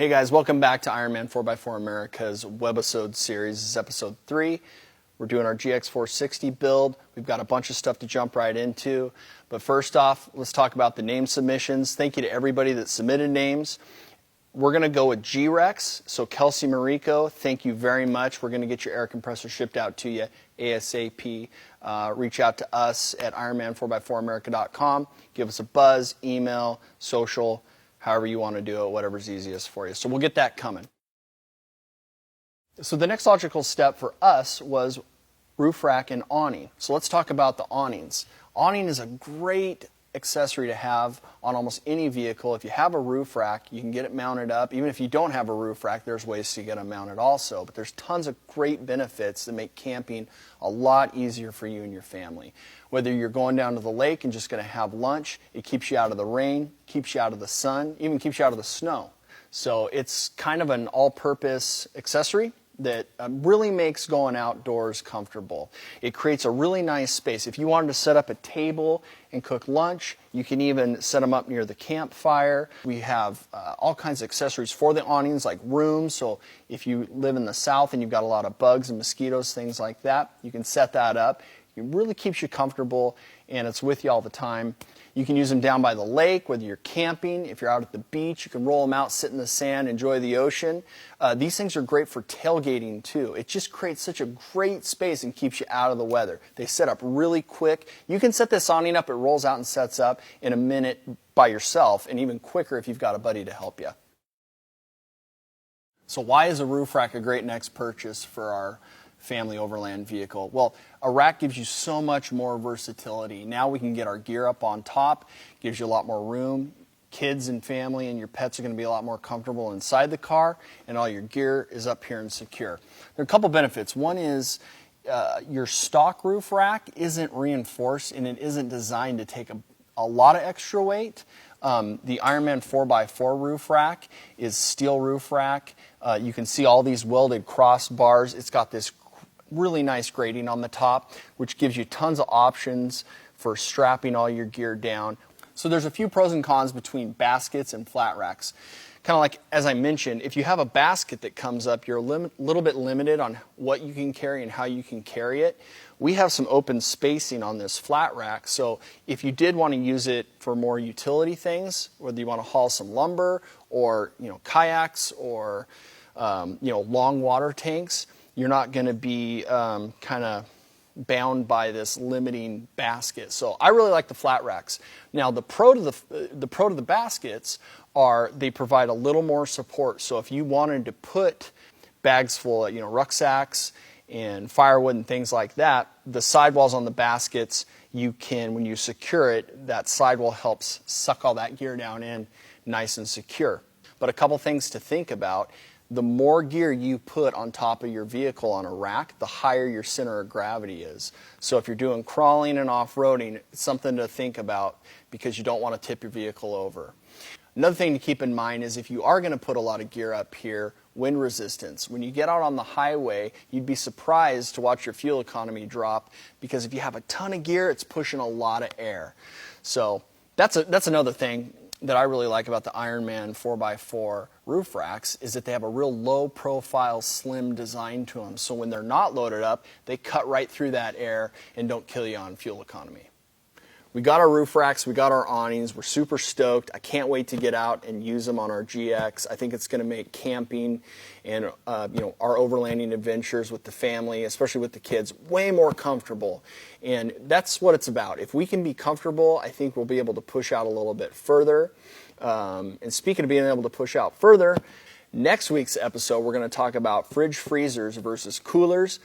Hey guys, welcome back to IRONMAN4X4 America's webisode series. This is episode 3. We're doing our GX460 build. We've got a bunch of stuff to jump right into. But first off, let's talk about the name submissions. Thank you to everybody that submitted names. We're going to go with G-Rex. So Kelsey Mariko, thank you very much. We're going to get your air compressor shipped out to you ASAP. Reach out to us at IRONMAN4X4America.com. Give us a buzz, email, social, however you want to do it, whatever's easiest for you. So we'll get that coming. So the next logical step for us was roof rack and awning. So let's talk about the awnings. Awning is a great accessory to have on almost any vehicle. If you have a roof rack, you can get it mounted up. Even if you don't have a roof rack, there's ways to get them mounted also. But there's tons of great benefits that make camping a lot easier for you and your family. Whether you're going down to the lake and just going to have lunch, it keeps you out of the rain, keeps you out of the sun, even keeps you out of the snow. So it's kind of an all-purpose accessory that really makes going outdoors comfortable. It creates a really nice space. If you wanted to set up a table and cook lunch, you can even set them up near the campfire. We have all kinds of accessories for the awnings, like rooms. So if you live in the south and you've got a lot of bugs and mosquitoes, things like that, you can set that up. It really keeps you comfortable, and it's with you all the time. You can use them down by the lake, whether you're camping. If you're out at the beach, you can roll them out, sit in the sand, enjoy the ocean. These things are great for tailgating too. It just creates such a great space and keeps you out of the weather. They set up really quick. You can set this awning up, it rolls out and sets up in a minute by yourself, and even quicker if you've got a buddy to help you. So why is a roof rack a great next purchase for our family overland vehicle? Well, a rack gives you so much more versatility. Now we can get our gear up on top, gives you a lot more room. Kids and family and your pets are going to be a lot more comfortable inside the car, and all your gear is up here and secure. There are a couple benefits. One is your stock roof rack isn't reinforced, and it isn't designed to take a lot of extra weight. The IRONMAN4X4 roof rack is steel roof rack. You can see all these welded crossbars. It's got this really nice grating on the top, which gives you tons of options for strapping all your gear down. So there's a few pros and cons between baskets and flat racks. Kind of like, as I mentioned, if you have a basket that comes up, you're a little bit limited on what you can carry and how you can carry it. We have some open spacing on this flat rack, so if you did want to use it for more utility things, whether you want to haul some lumber or kayaks or long water tanks, you're not going to be kind of bound by this limiting basket. So I really like the flat racks. Now the pro to the baskets are they provide a little more support. So if you wanted to put bags full of rucksacks and firewood and things like that, the sidewalls on the baskets, you can, when you secure it, that sidewall helps suck all that gear down in nice and secure. But a couple things to think about. The more gear you put on top of your vehicle on a rack, the higher your center of gravity is. So if you're doing crawling and off-roading, it's something to think about because you don't want to tip your vehicle over. Another thing to keep in mind is if you are going to put a lot of gear up here, wind resistance. When you get out on the highway, you'd be surprised to watch your fuel economy drop because if you have a ton of gear, it's pushing a lot of air. So that's another thing that I really like about the IRONMAN4X4 roof racks is that they have a real low profile, slim design to them. So when they're not loaded up, they cut right through that air and don't kill you on fuel economy. We got our roof racks, we got our awnings, we're super stoked. I can't wait to get out and use them on our GX. I think it's going to make camping and our overlanding adventures with the family, especially with the kids, way more comfortable. And that's what it's about. If we can be comfortable, I think we'll be able to push out a little bit further. And speaking of being able to push out further, next week's episode we're going to talk about fridge freezers versus coolers.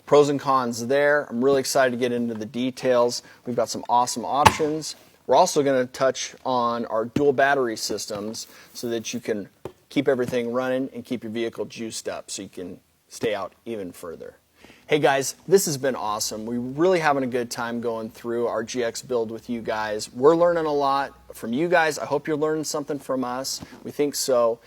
Pros and cons there. I'm really excited to get into the details. We've got some awesome options. We're also going to touch on our dual battery systems so that you can keep everything running and keep your vehicle juiced up so you can stay out even further. Hey guys, this has been awesome. We're really having a good time going through our GX build with you guys. We're learning a lot from you guys. I hope you're learning something from us. We think so.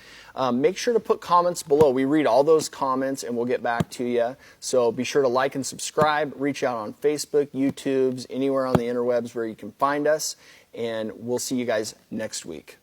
Make sure to put comments below. We read all those comments and we'll get back to you. So be sure to like and subscribe. Reach out on Facebook, YouTubes, anywhere on the interwebs where you can find us. And we'll see you guys next week.